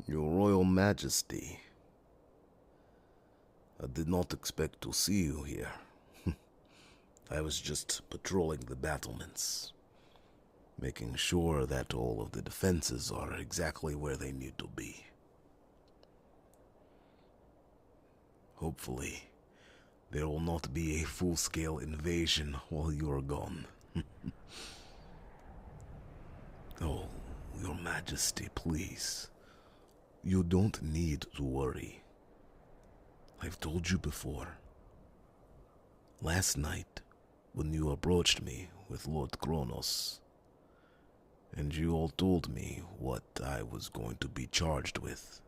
Your Royal Majesty, I did not expect to see you here. I was just patrolling the battlements, making sure that all of the defenses are exactly where they need to be. Hopefully, there will not be a full-scale invasion while you are gone. Oh, Your Majesty, please. You don't need to worry. I've told you before. Last night, when you approached me with Lord Kronos, and you all told me what I was going to be charged with,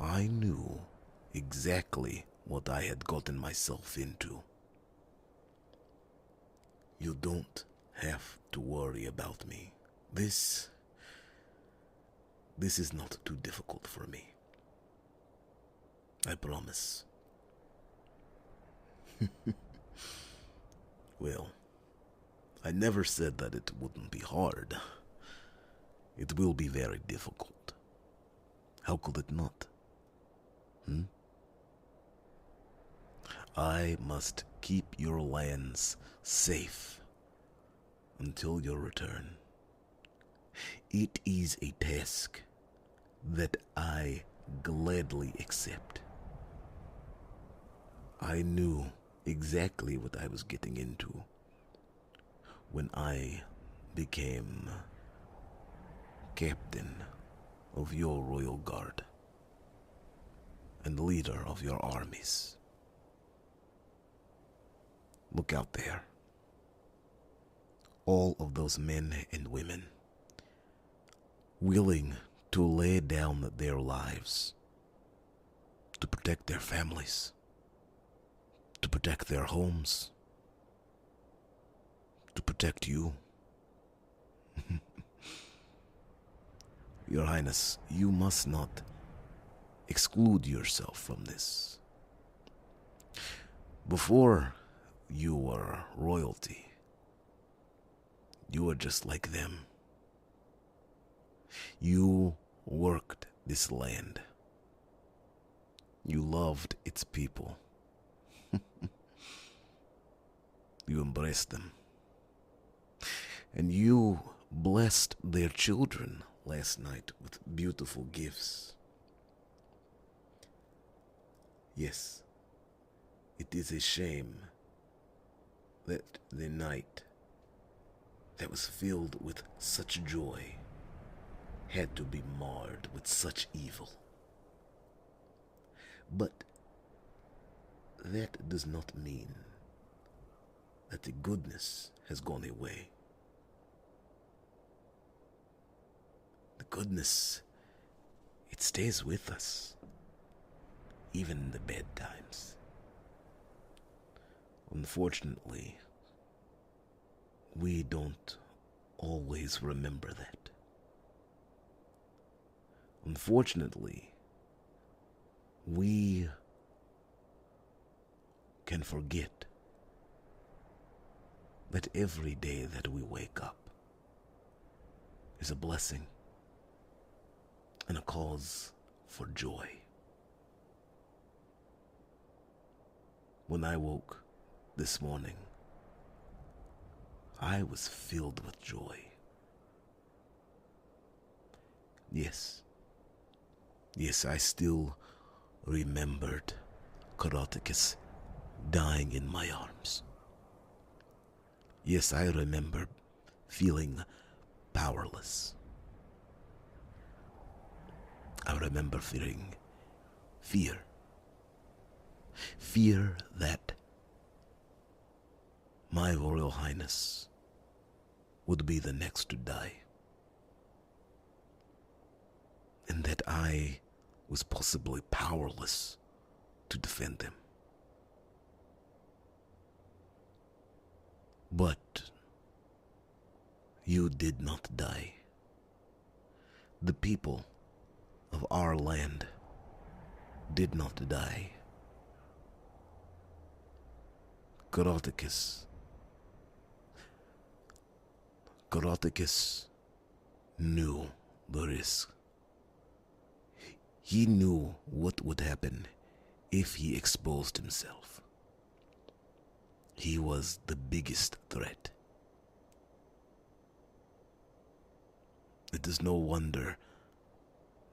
I knew exactly what I had gotten myself into. You don't have to worry about me. This is not too difficult for me. I promise. Well, I never said that it wouldn't be hard. It will be very difficult. How could it not? I must keep your lands safe until your return. It is a task that I gladly accept. I knew exactly what I was getting into when I became captain of your royal guard and leader of your armies. Look out there. All of those men and women willing to lay down their lives to protect their families, to protect their homes, to protect you. Your Highness, you must not exclude yourself from this. Before you were royalty, you were just like them. You worked this land. You loved its people. You embraced them. And you blessed their children last night with beautiful gifts. Yes, it is a shame that the night that was filled with such joy had to be marred with such evil. But that does not mean that the goodness has gone away. The goodness, it stays with us, even in the bad times. Unfortunately, we don't always remember that. Unfortunately, we can forget that every day that we wake up is a blessing and a cause for joy. When I woke this morning, I was filled with joy. Yes, I still remembered Karatakis dying in my arms. Yes, I remember feeling powerless. I remember feeling fear. Fear that my Royal Highness would be the next to die. And that I was possibly powerless to defend him. But you did not die. The people of our land did not die. Karatakis knew the risk He knew what would happen if he exposed himself. He was the biggest threat. It is no wonder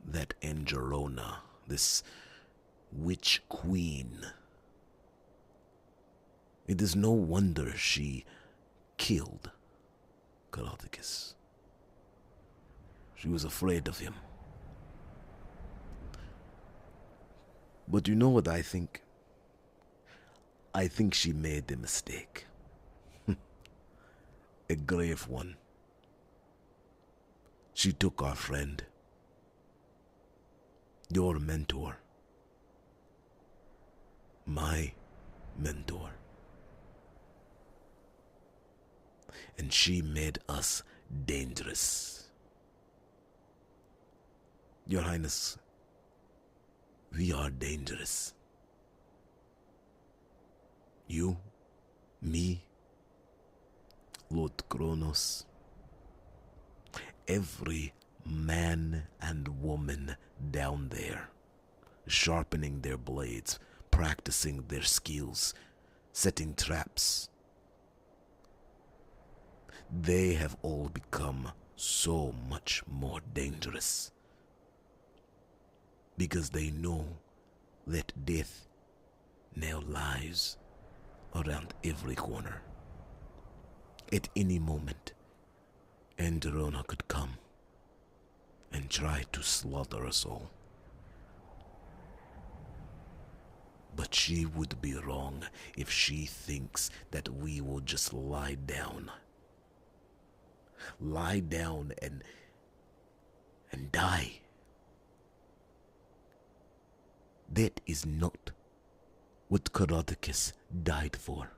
that Angelona, this witch queen, it is no wonder she killed Chronicles. She was afraid of him. But you know what I think? I think she made a mistake. A grave one. She took our friend, your mentor, my mentor, and she made us dangerous. Your Highness, we are dangerous. You, me, Lord Kronos, every man and woman down there, sharpening their blades, practicing their skills, setting traps. They have all become so much more dangerous because they know that death now lies around every corner. At any moment, Androna could come and try to slaughter us all. But she would be wrong if she thinks that we will just lie down. Lie down and die. That is not what Chronicles died for.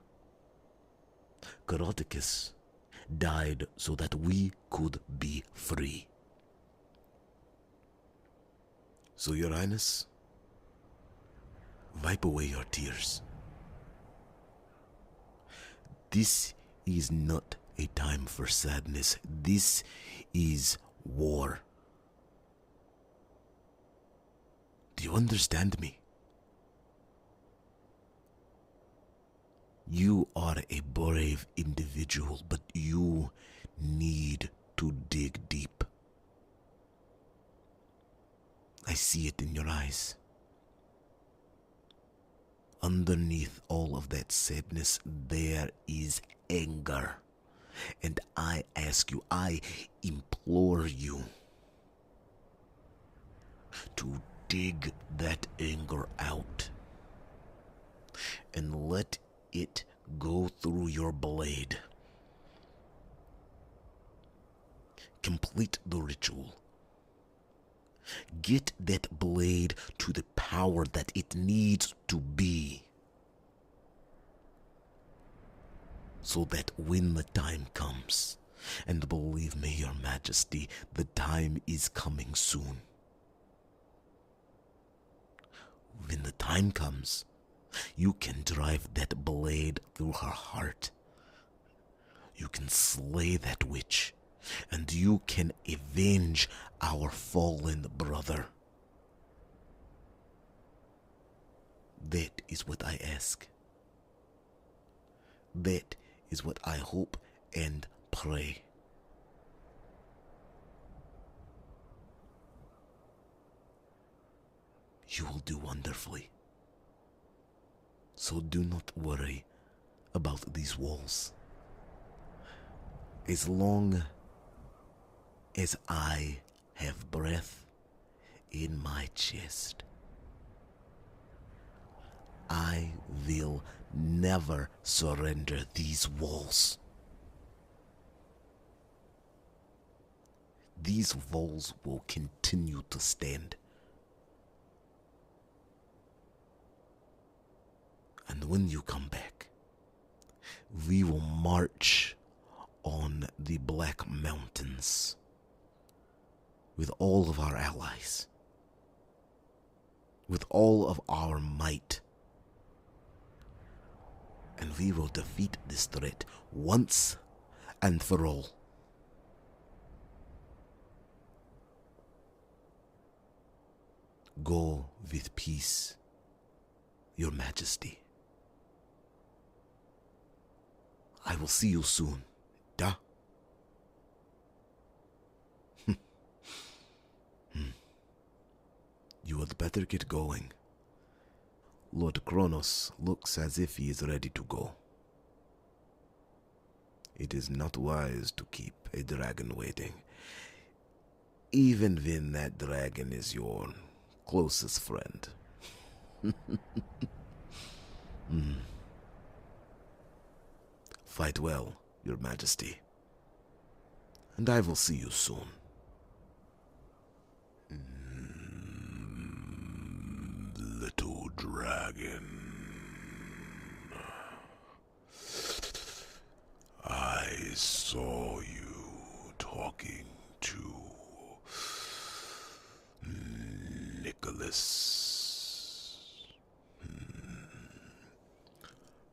Chronicles died so that we could be free. So, Your Highness, wipe away your tears. This is not a time for sadness. This is war. Do you understand me? You are a brave individual, but you need to dig deep. I see it in your eyes. Underneath all of that sadness, there is anger. And I ask you, I implore you to dig that anger out and let it go through your blade. Complete the ritual. Get that blade to the power that it needs to be, so that when the time comes, and believe me, Your Majesty, the time is coming soon. When the time comes, you can drive that blade through her heart. You can slay that witch, and you can avenge our fallen brother. That is what I ask. That is what I hope and pray. You will do wonderfully. So do not worry about these walls. As long as I have breath in my chest, I will never surrender these walls. These walls will continue to stand. And when you come back, we will march on the Black Mountains with all of our allies, with all of our might. And we will defeat this threat once and for all. Go with peace, Your Majesty. I will see you soon. Da. You had better get going. Lord Kronos looks as if he is ready to go. It is not wise to keep a dragon waiting, even when that dragon is your closest friend. Fight well, Your Majesty, and I will see you soon. Little dragon, I saw you talking to Nicholas.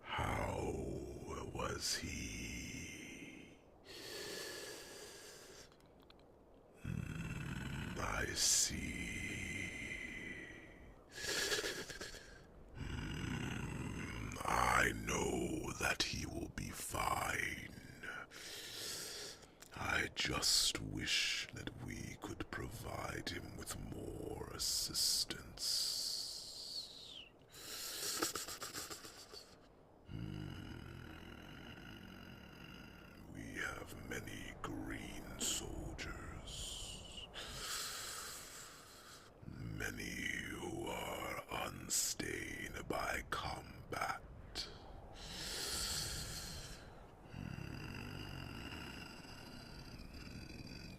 How was he? I see. I know that he will be fine. I just wish that we could provide him with more assistance. We have many green soldiers. Many who are unstained by combat.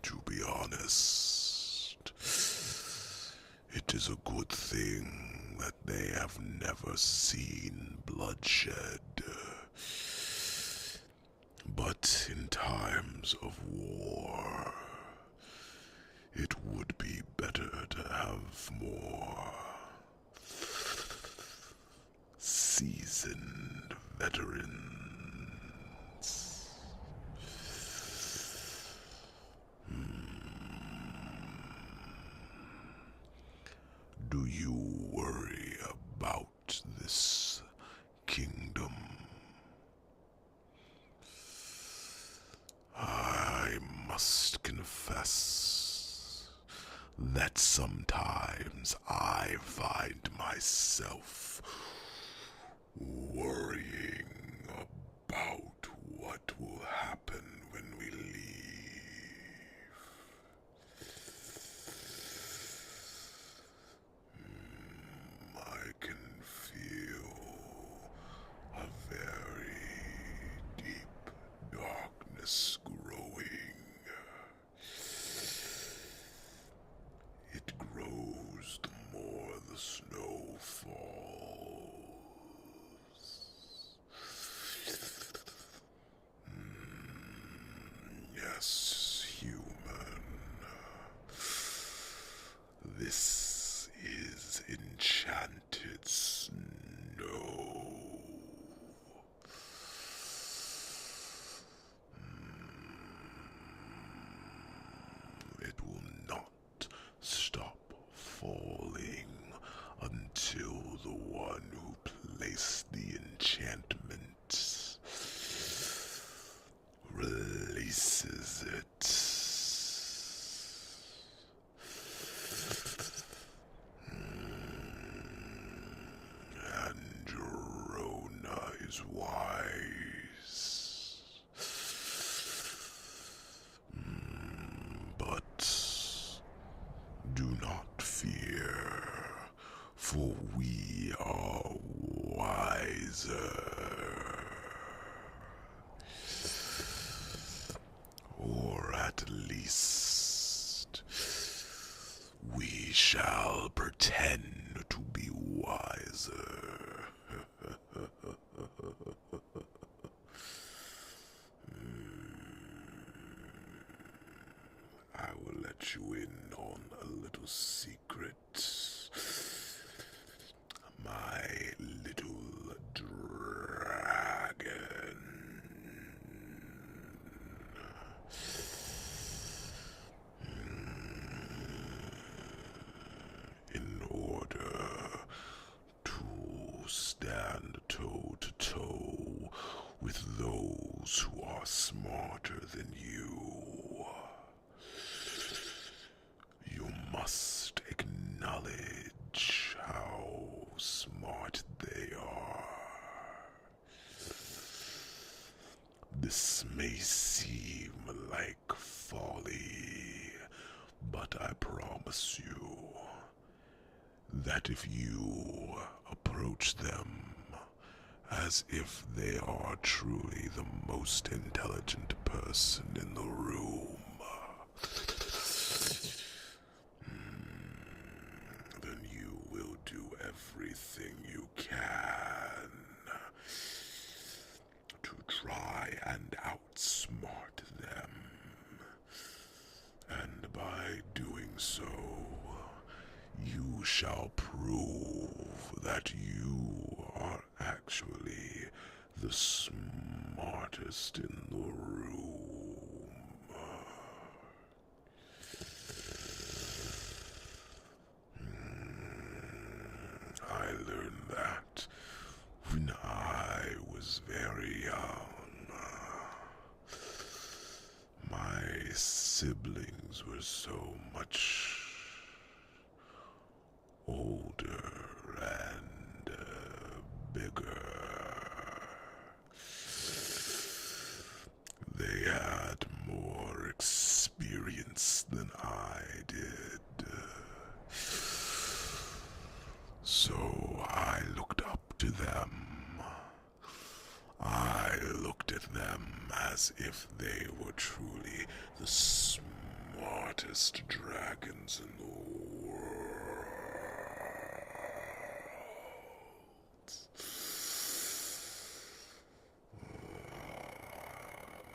To be honest, it is a good thing that they have never seen bloodshed. But in times of war, it would be better to have more seasoned veterans. Do you worry about this kingdom? I must confess that sometimes I find myself worrying about what will happen when we leave. I can feel a very deep darkness growing. It grows the more the snow falls. Yes, human. This is enchanted snow. It will not stop falling until the one who placed the enchantment releases it. Androna is wise. But do not fear, for we are wiser. Or at least, we shall pretend to be wiser. I will let you in on a little secret. My little dragon. In than you. You must acknowledge how smart they are. This may seem like folly, but I promise you that if you approach them as if they are truly the most intelligent person in the room, then you will do everything you can to try and outsmart them. And by doing so, you shall prove that you are actually the smartest in the room. I learned that when I was very young. My siblings were so much older and bigger. They had more experience than I did. So I looked up to them. I looked at them as if they were truly the smartest dragons in the world.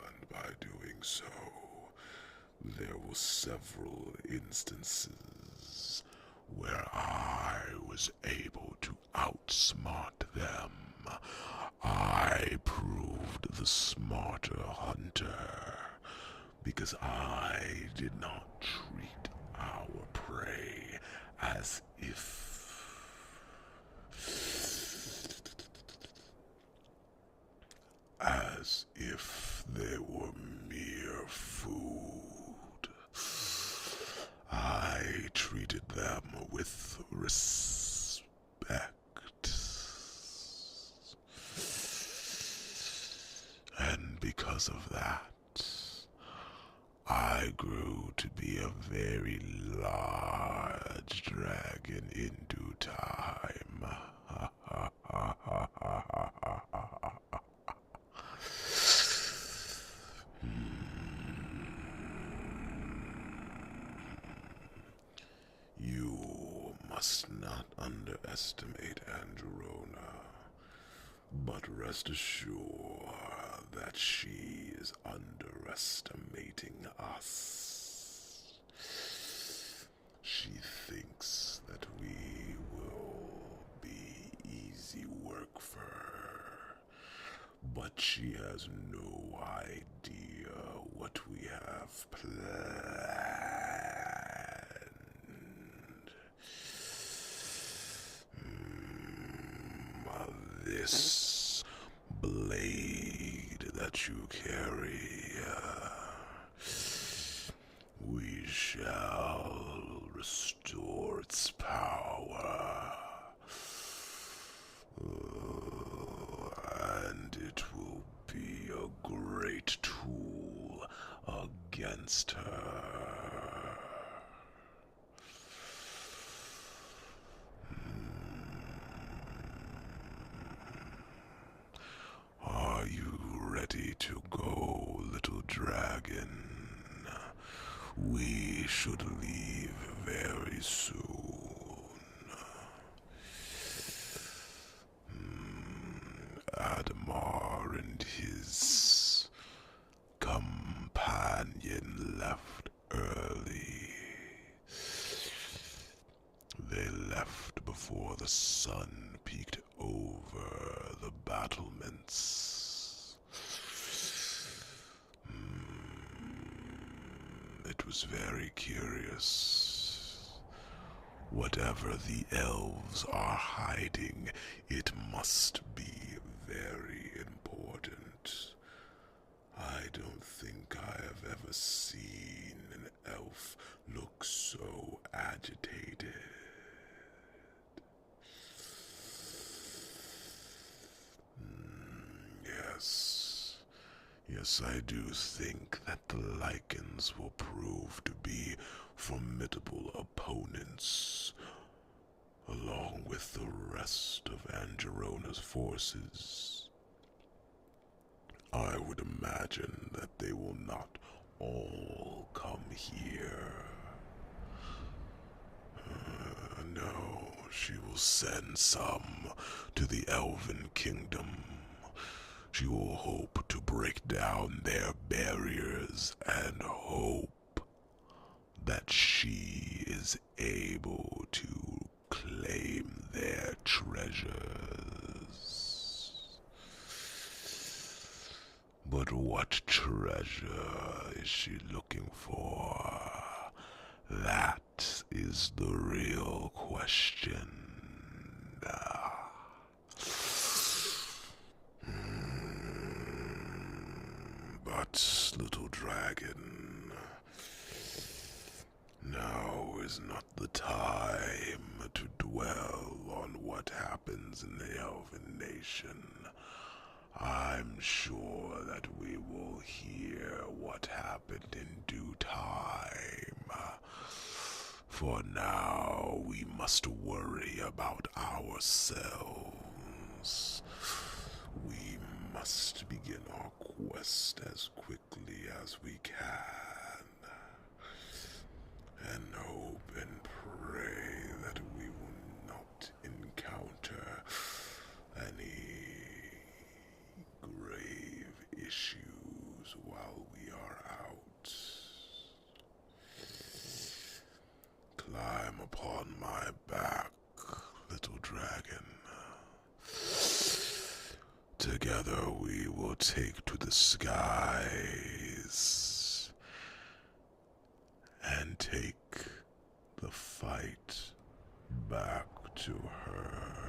And by doing so, there were several instances where I was able to outsmart them. I proved the smarter hunter because I did not treat our prey as if they were mere food. I treated them with respect. And because of that, I grew to be a very large dragon in due time. You must not underestimate Androna, but rest assured that she is underestimating us. She thinks that we will be easy work for her, but she has no idea what we have planned. This blade that you carry, we shall restore its power, and it will be a great tool against her. Are you ready to go, little dragon? We should leave very soon. Adamar and his companion left early. They left before the sun peeked over the battlements. It was very curious. Whatever the elves are hiding, it must be very important. I don't think I have ever seen an elf look so agitated. Yes. Yes, I do think that the Lycans will prove to be formidable opponents, along with the rest of Angerona's forces. I would imagine that they will not all come here. No, she will send some to the Elven Kingdom. She will hope to break down their barriers and hope that she is able to claim their treasures. But what treasure is she looking for? That is the real question. But, little dragon, now is not the time to dwell on what happens in the Elven Nation. I'm sure that we will hear what happened in due time. For now, we must worry about ourselves. We must begin our quest as quickly as we can, and hope and pray that we will not encounter any grave issues while we are out. Climb upon my back, little dragon. Together we will take to the skies and take the fight back to her.